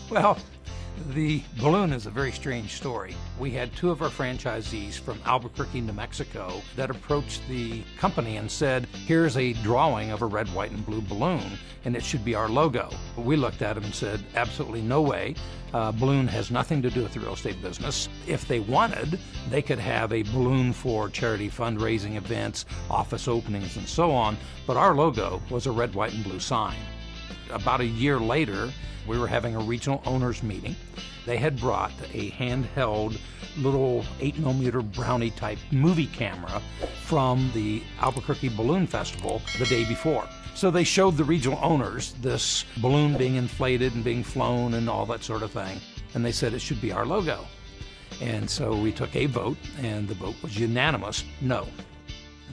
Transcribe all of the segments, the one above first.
Well, the balloon is a very strange story. We had two of our franchisees from Albuquerque, New Mexico, that approached the company and said, here's a drawing of a red, white, and blue balloon, and it should be our logo. We looked at them and said, absolutely no way. Balloon has nothing to do with the real estate business. If they wanted, they could have a balloon for charity fundraising events, office openings, and so on, but our logo was a red, white, and blue sign. About a year later, we were having a regional owners meeting. They had brought a handheld little 8mm brownie type movie camera from the Albuquerque Balloon Festival the day before. So they showed the regional owners this balloon being inflated and being flown and all that sort of thing. And they said it should be our logo. And so we took a vote, and the vote was unanimous, no.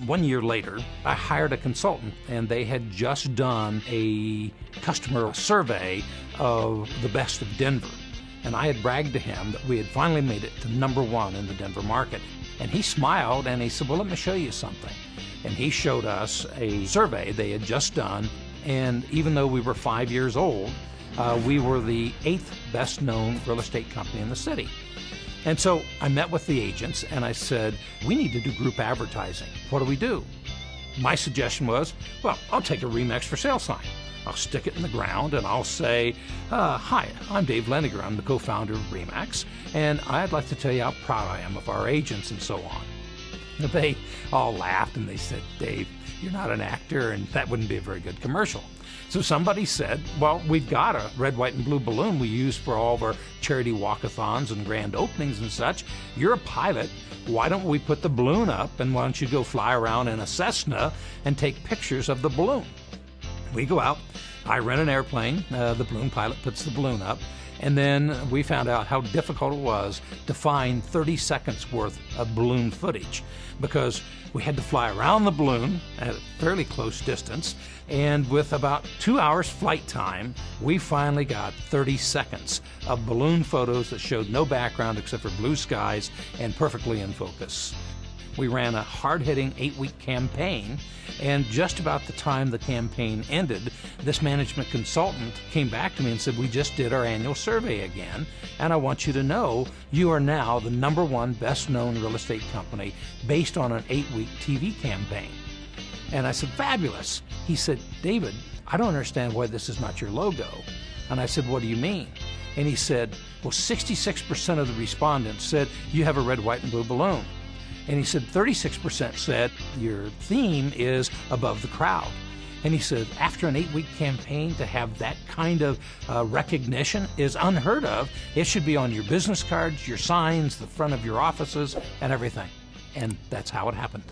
1 year later, I hired a consultant, and they had just done a customer survey of the best of Denver. And I had bragged to him that we had finally made it to #1 in the Denver market. And he smiled and he said, well, let me show you something. And he showed us a survey they had just done. And even though we were 5 years old, we were the 8th best known real estate company in the city. And so I met with the agents and I said, we need to do group advertising. What do we do? My suggestion was, well, I'll take a Remax for sale sign. I'll stick it in the ground and I'll say, hi, I'm Dave Leniger. I'm the co-founder of Remax, and I'd like to tell you how proud I am of our agents and so on. They all laughed and they said, Dave, you're not an actor and that wouldn't be a very good commercial. So somebody said, well, we've got a red, white, and blue balloon we use for all of our charity walkathons and grand openings and such. You're a pilot. Why don't we put the balloon up, and why don't you go fly around in a Cessna and take pictures of the balloon? We go out, I rent an airplane, the balloon pilot puts the balloon up, and then we found out how difficult it was to find 30 seconds worth of balloon footage, because we had to fly around the balloon at a fairly close distance, and with about 2 hours flight time, we finally got 30 seconds of balloon photos that showed no background except for blue skies and perfectly in focus. We ran a hard-hitting 8-week campaign, and just about the time the campaign ended, this management consultant came back to me and said, we just did our annual survey again, and I want you to know you are now the #1 best-known real estate company based on an 8-week TV campaign. And I said, fabulous. He said, David, I don't understand why this is not your logo. And I said, what do you mean? And he said, well, 66% of the respondents said you have a red, white, and blue balloon. And he said 36% said your theme is above the crowd. And he said after an 8-week campaign to have that kind of recognition is unheard of. It should be on your business cards, your signs, the front of your offices, and everything. And that's how it happened.